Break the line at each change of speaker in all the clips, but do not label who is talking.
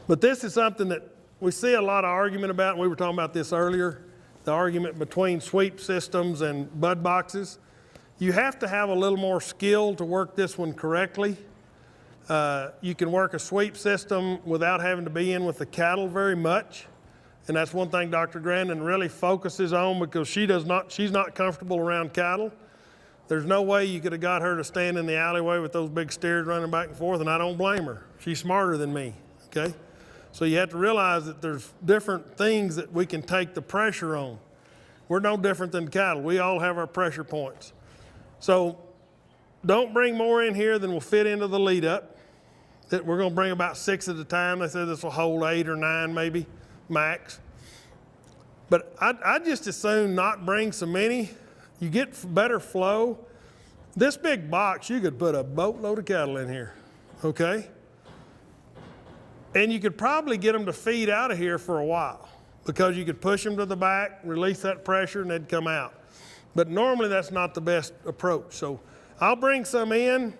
But this is something that we see a lot of argument about, and we were talking about this earlier, the argument between sweep systems and bud boxes. You have to have a little more skill to work this one correctly. You can work a sweep system without having to be in with the cattle very much. And that's one thing Dr. Grandin really focuses on, because she's not comfortable around cattle. There's no way you could have got her to stand in the alleyway with those big steers running back and forth, and I don't blame her. She's smarter than me, okay? So you have to realize that there's different things that we can take the pressure on. We're no different than cattle. We all have our pressure points. So don't bring more in here than will fit into the lead up. We're gonna bring about 6 at a time. They said this will hold 8 or 9 maybe, max. But I'd just as soon not bring so many. You get better flow. This big box, you could put a boatload of cattle in here, okay? And you could probably get them to feed out of here for a while, because you could push them to the back, release that pressure, and they'd come out. But normally that's not the best approach. So I'll bring some in.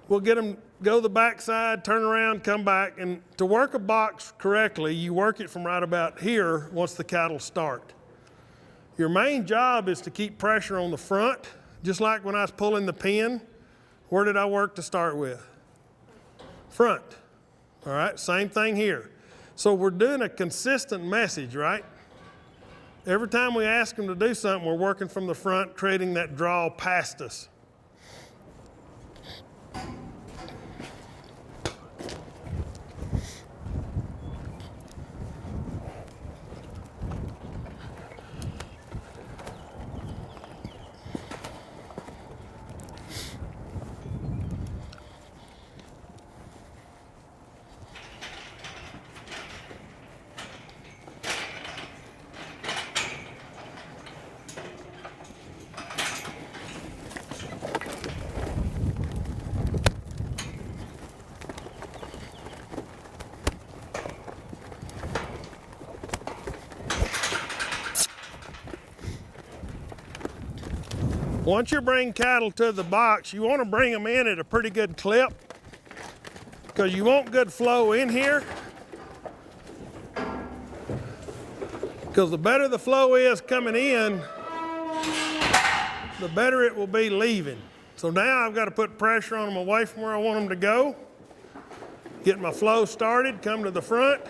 We'll get them, go the back side, turn around, come back. And to work a box correctly, you work it from right about here once the cattle start. Your main job is to keep pressure on the front, just like when I was pulling the pin. Where did I work to start with? Front. All right, same thing here. So we're doing a consistent message, right? Every time we ask them to do something, we're working from the front, creating that draw past us. Once you bring cattle to the box, you want to bring them in at a pretty good clip, because you want good flow in here. Because the better the flow is coming in, the better it will be leaving. So now I've got to put pressure on them away from where I want them to go. Get my flow started, come to the front,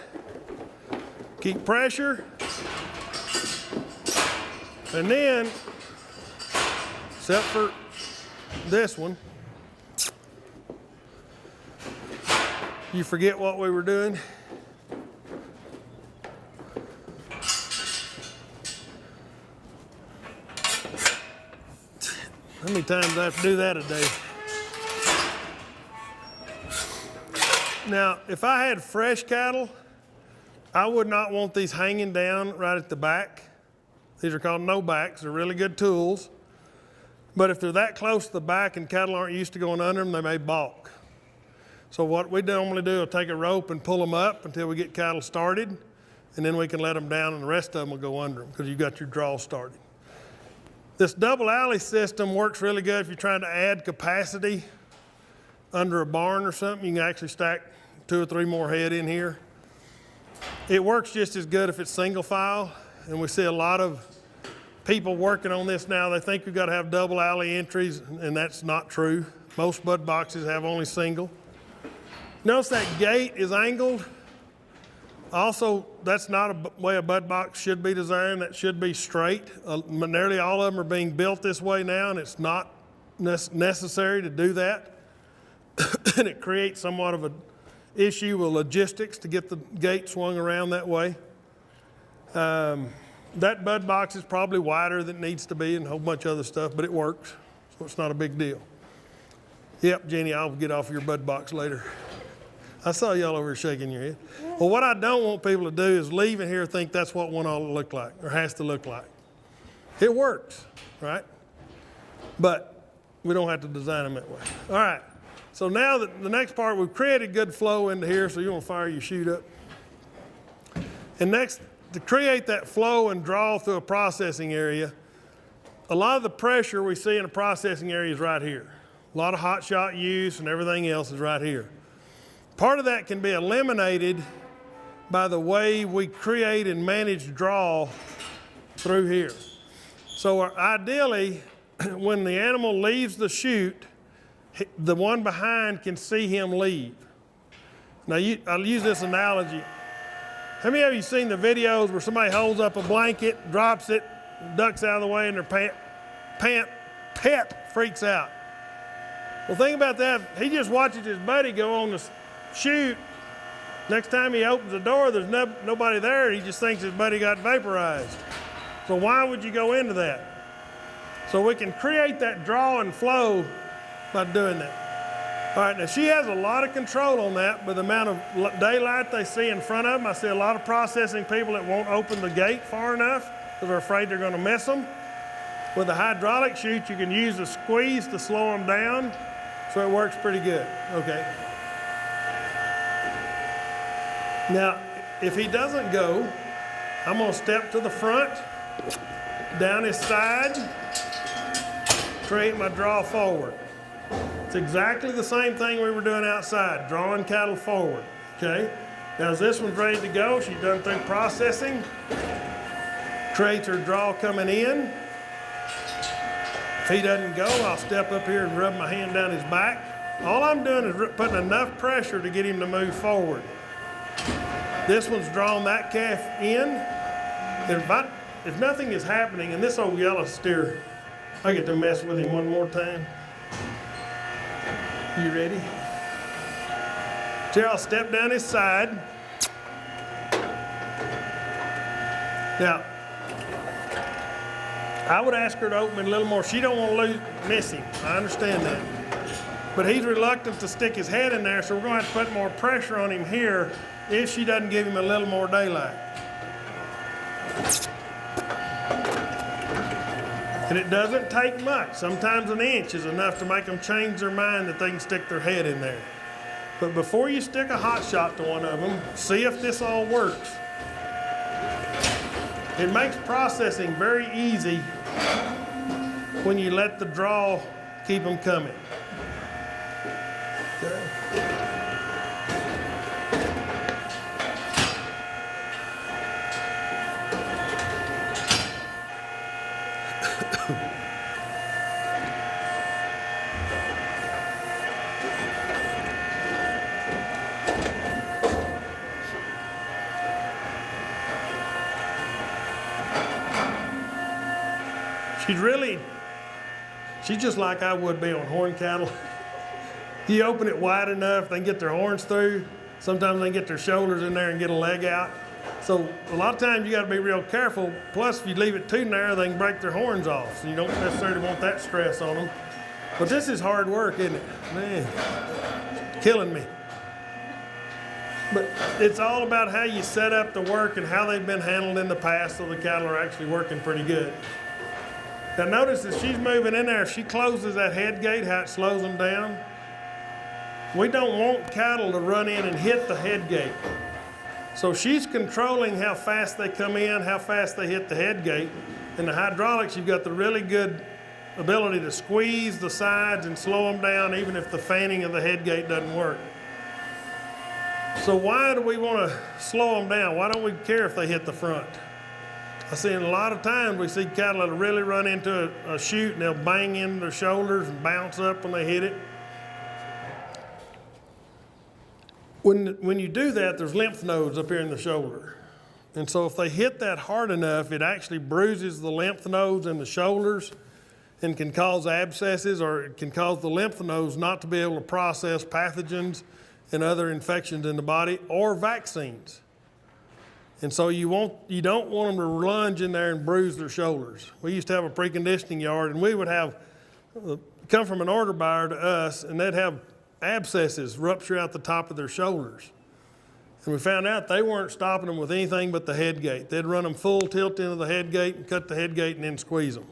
keep pressure, and then, except for this one, you forget what we were doing. How many times do I have to do that a day? Now, if I had fresh cattle, I would not want these hanging down right at the back. These are called no backs. They're really good tools. But if they're that close to the back and cattle aren't used to going under them, they may balk. So what we normally do is take a rope and pull them up until we get cattle started, and then we can let them down and the rest of them will go under them because you've got your draw started. This double alley system works really good if you're trying to add capacity under a barn or something. You can actually stack 2 or 3 more head in here. It works just as good if it's single file, and we see a lot of people working on this now. They think we've got to have double alley entries, and that's not true. Most bud boxes have only single. Notice that gate is angled. Also, that's not a way a bud box should be designed. That should be straight. Nearly all of them are being built this way now, and it's not necessary to do that. And it creates somewhat of an issue with logistics to get the gate swung around that way. That bud box is probably wider than it needs to be and a whole bunch of other stuff, but it works, so it's not a big deal. Yep, Jenny, I'll get off your bud box later. I saw y'all over here shaking your head. Well, what I don't want people to do is leave in here and think that's what one ought to look like or has to look like. It works, right? But we don't have to design them that way. All right, so now the next part, we've created good flow into here, so you want to fire your chute up. And next, to create that flow and draw through a processing area, a lot of the pressure we see in a processing area is right here. A lot of hot shot use and everything else is right here. Part of that can be eliminated by the way we create and manage draw through here. So ideally, when the animal leaves the chute, the one behind can see him leave. Now, I'll use this analogy. How many of you seen the videos where somebody holds up a blanket, drops it, ducks out of the way, and their pet freaks out? Well, think about that. He just watches his buddy go on the chute. Next time he opens the door, there's nobody there. He just thinks his buddy got vaporized. So why would you go into that? So we can create that draw and flow by doing that. All right, now she has a lot of control on that, but the amount of daylight they see in front of them. I see a lot of processing people that won't open the gate far enough because they're afraid they're going to miss them. With the hydraulic chute, you can use a squeeze to slow them down, so it works pretty good. Okay. Now, if he doesn't go, I'm going to step to the front, down his side, create my draw forward. It's exactly the same thing we were doing outside, drawing cattle forward, okay? Now, as this one's ready to go, she's done through processing, creates her draw coming in. If he doesn't go, I'll step up here and rub my hand down his back. All I'm doing is putting enough pressure to get him to move forward. This one's drawn that calf in. If nothing is happening, and this old yellow steer, I get to mess with him one more time. You ready? Here, I'll step down his side. Now, I would ask her to open it a little more. She don't want to miss him. I understand that. But he's reluctant to stick his head in there, so we're going to have to put more pressure on him here if she doesn't give him a little more daylight. And it doesn't take much. Sometimes an inch is enough to make them change their mind that they can stick their head in there. But before you stick a hot shot to one of them, see if this all works. It makes processing very easy when you let the draw keep them coming. Okay. She's just like I would be on horn cattle. You open it wide enough, they can get their horns through. Sometimes they can get their shoulders in there and get a leg out. So a lot of times you got to be real careful. Plus, if you leave it too narrow, they can break their horns off. So you don't necessarily want that stress on them. But this is hard work, isn't it? Man, it's killing me. But it's all about how you set up the work and how they've been handled in the past, so the cattle are actually working pretty good. Now notice as she's moving in there, she closes that head gate, how it slows them down. We don't want cattle to run in and hit the head gate. So she's controlling how fast they come in, how fast they hit the head gate. In the hydraulics, you've got the really good ability to squeeze the sides and slow them down even if the fanning of the head gate doesn't work. So why do we want to slow them down? Why don't we care if they hit the front? I see a lot of times we see cattle that really run into a chute and they'll bang into their shoulders and bounce up when they hit it. When you do that, there's lymph nodes up here in the shoulder. And so if they hit that hard enough, it actually bruises the lymph nodes in the shoulders and can cause abscesses, or it can cause the lymph nodes not to be able to process pathogens and other infections in the body or vaccines. And so you don't want them to lunge in there and bruise their shoulders. We used to have a preconditioning yard, and we would have come from an order buyer to us, and they'd have abscesses rupture out the top of their shoulders. And we found out they weren't stopping them with anything but the head gate. They'd run them full tilt into the head gate and cut the head gate and then squeeze them.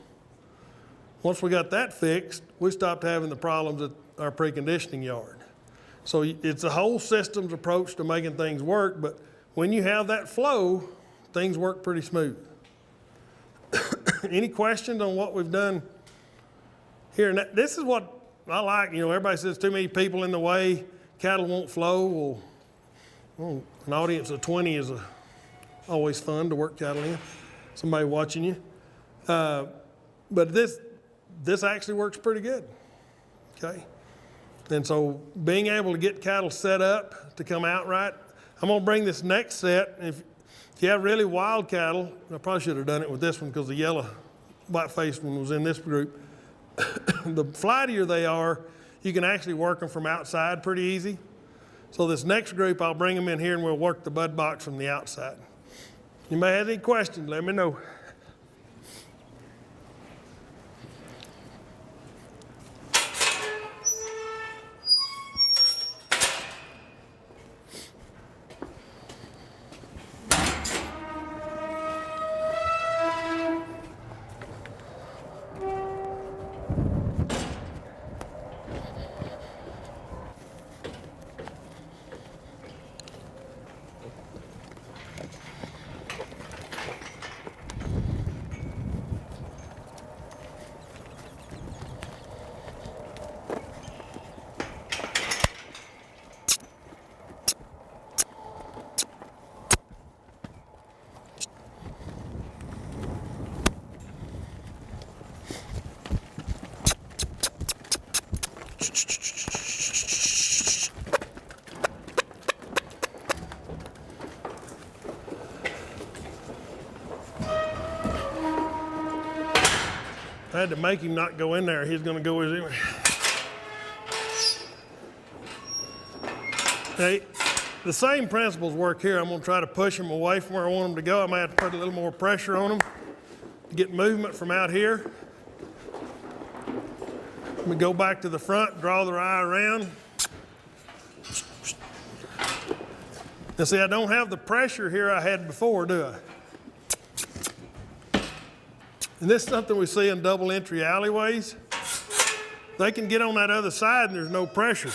Once we got that fixed, we stopped having the problems at our preconditioning yard. So it's a whole systems approach to making things work, but when you have that flow, things work pretty smooth. Any questions on what we've done here? And this is what I like. You know, everybody says too many people in the way, cattle won't flow. Well, Well, an audience of 20 is always fun to work cattle in, somebody watching you. But this actually works pretty good, okay? And so being able to get cattle set up to come out right, I'm gonna bring this next set. If you have really wild cattle, I probably should have done it with this one because the yellow white-faced one was in this group. The flightier they are, you can actually work them from outside pretty easy. So this next group, I'll bring them in here and we'll work the bud box from the outside. You may have any questions, let me know. I had to make him not go in there. He's going to go with him. Hey, the same principles work here. I'm going to try to push them away from where I want them to go. I might have to put a little more pressure on them to get movement from out here. Let me go back to the front, draw their eye around. Now see, I don't have the pressure here I had before, do I? And this is something we see in double entry alleyways. They can get on that other side and there's no pressure.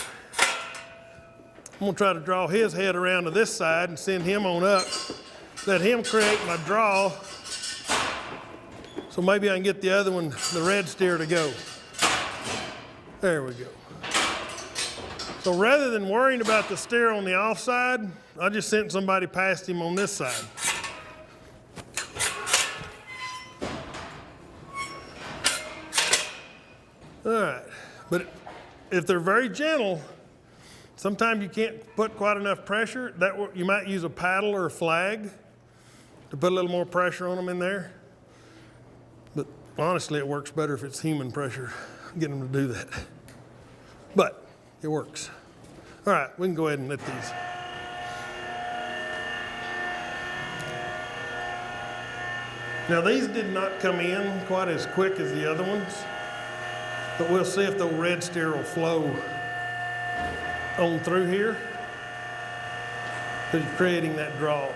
I'm gonna try to draw his head around to this side and send him on up. Let him create my draw. So maybe I can get the other one, the red steer, to go. There we go. So rather than worrying about the steer on the offside, I just sent somebody past him on this side. All right, but if they're very gentle, sometimes you can't put quite enough pressure. You might use a paddle or a flag to put a little more pressure on them in there. But honestly, it works better if it's human pressure, getting them to do that. But it works. All right, we can go ahead and let these. Now these did not come in quite as quick as the other ones. But we'll see if the red steer will flow on through here, because you're creating that draw.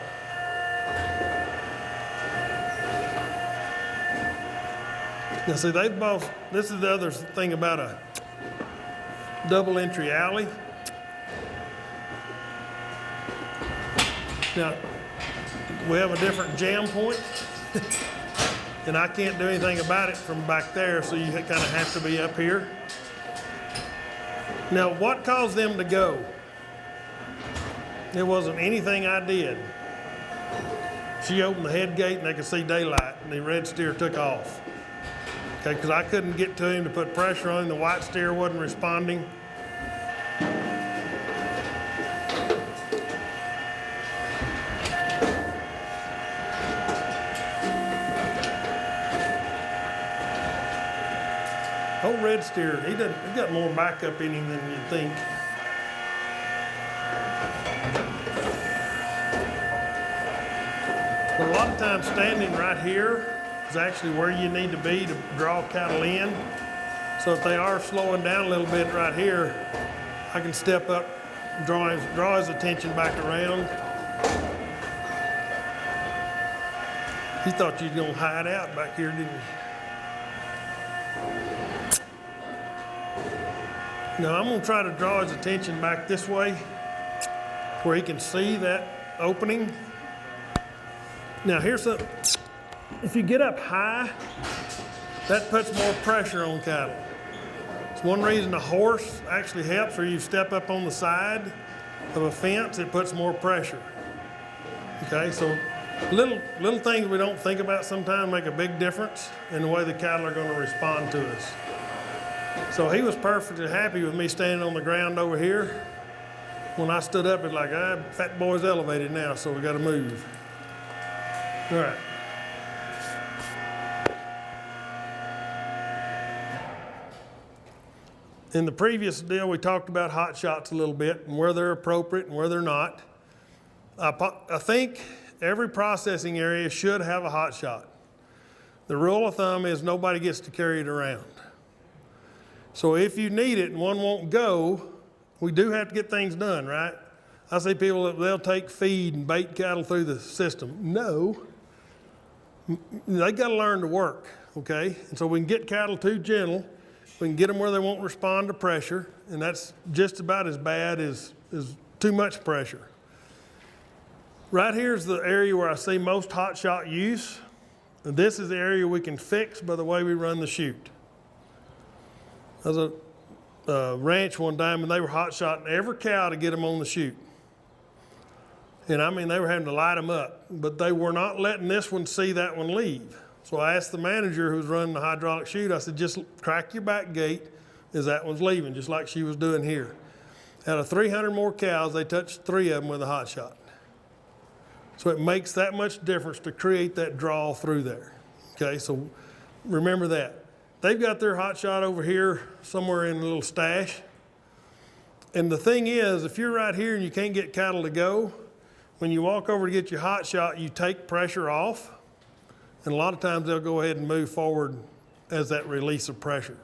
Now see, this is the other thing about a double entry alley. Now, we have a different jam point. And I can't do anything about it from back there, so you kind of have to be up here. Now, what caused them to go? It wasn't anything I did. She opened the head gate and they could see daylight, and the red steer took off. Okay, because I couldn't get to him to put pressure on him. The white steer wasn't responding. Old red steer, he got more backup in him than you'd think. But a lot of times standing right here is actually where you need to be to draw cattle in. So if they are slowing down a little bit right here, I can step up, draw his attention back around. He thought you was gonna hide out back here, didn't you? Now I'm gonna try to draw his attention back this way where he can see that opening. Now here's something, if you get up high, that puts more pressure on cattle. It's one reason a horse actually helps, or you step up on the side. of a fence, it puts more pressure. Okay, so little things we don't think about sometimes make a big difference in the way the cattle are going to respond to us. So he was perfectly happy with me standing on the ground over here. When I stood up, it's like, fat boy's elevated now, so we got to move. All right. In the previous deal, we talked about hot shots a little bit and where they're appropriate and where they're not. I think every processing area should have a hot shot. The rule of thumb is nobody gets to carry it around. So if you need it and one won't go, we do have to get things done, right? I see people that they'll take feed and bait cattle through the system. No, they got to learn to work, okay? And so we can get cattle too gentle. We can get them where they won't respond to pressure, and that's just about as bad as too much pressure. Right here is the area where I see most hot shot use. And this is the area we can fix by the way we run the chute. There's a ranch one time, and they were hot shotting every cow to get them on the chute. And I mean, they were having to light them up, but they were not letting this one see that one leave. So I asked the manager who's running the hydraulic chute, I said, just crack your back gate as that one's leaving, just like she was doing here. Out of 300 more cows, they touched 3 of them with a hot shot. So it makes that much difference to create that draw through there. Okay, so remember that. They've got their hot shot over here somewhere in a little stash. And the thing is, if you're right here and you can't get cattle to go, when you walk over to get your hot shot, you take pressure off. And a lot of times they'll go ahead and move forward as that release of pressure.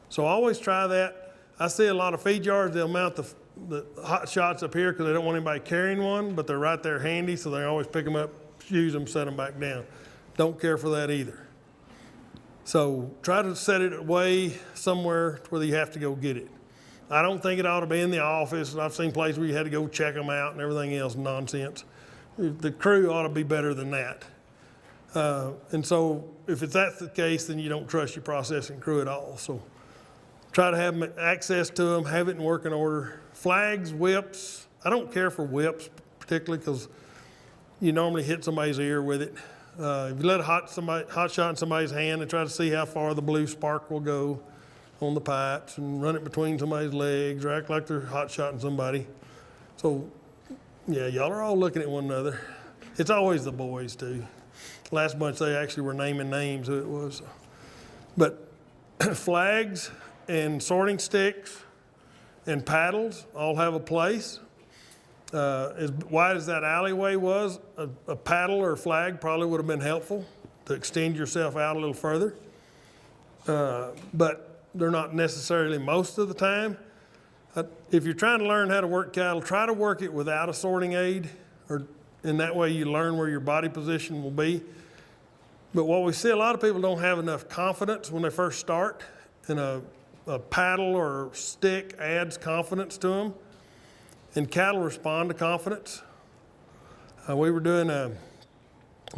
So always try that. I see a lot of feed yards, they'll mount the hot shots up here because they don't want anybody carrying one, but they're right there handy, so they always pick them up, use them, set them back down. Don't care for that either. So try to set it away somewhere where you have to go get it. I don't think it ought to be in the office. I've seen places where you had to go check them out and everything else nonsense. The crew ought to be better than that. And so if that's the case, then you don't trust your processing crew at all. So try to have access to them, have it in working order. Flags, whips, I don't care for whips particularly because you normally hit somebody's ear with it. If you let a hot shot in somebody's hand and try to see how far the blue spark will go on the pipes and run it between somebody's legs or act like they're hot shotting somebody. So yeah, y'all are all looking at one another. It's always the boys too. Last bunch they actually were naming names who it was. But flags and sorting sticks and paddles all have a place. As wide as that alleyway was, a paddle or a flag probably would have been helpful to extend yourself out a little further. But they're not necessarily most of the time. If you're trying to learn how to work cattle, try to work it without a sorting aid, and that way you learn where your body position will be. But what we see, a lot of people don't have enough confidence when they first start, and a paddle or stick adds confidence to them. And cattle respond to confidence. We were doing a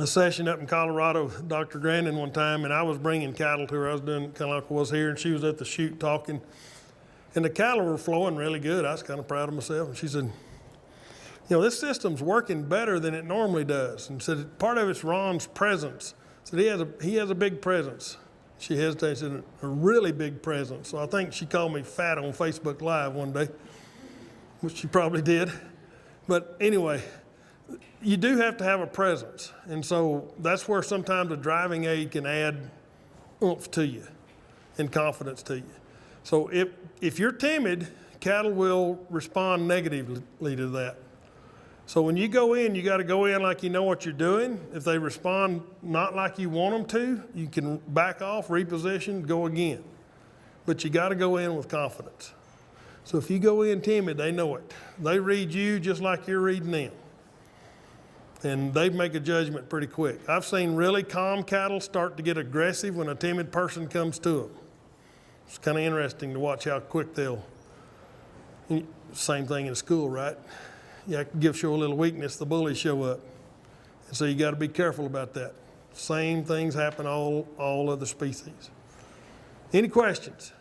session up in Colorado with Dr. Grandin one time, and I was bringing cattle to her. I was doing kind of like I was here, and she was at the chute talking. And the cattle were flowing really good. I was kind of proud of myself. And she said, you know, this system's working better than it normally does. And said, part of it's Ron's presence. Said he has a big presence. She hesitated, said, a really big presence. So I think she called me fat on Facebook Live one day, which she probably did. But anyway, you do have to have a presence. And so that's where sometimes a driving aid can add oomph to you and confidence to you. So if you're timid, cattle will respond negatively to that. So when you go in, you got to go in like you know what you're doing. If they respond not like you want them to, you can back off, reposition, go again. But you got to go in with confidence. So if you go in timid, they know it. They read you just like you're reading them. And they make a judgment pretty quick. I've seen really calm cattle start to get aggressive when a timid person comes to them. It's kind of interesting to watch how quick they'll, same thing in school, right? You show a little weakness, the bullies show up. And so you got to be careful about that. Same things happen all other species. Any questions?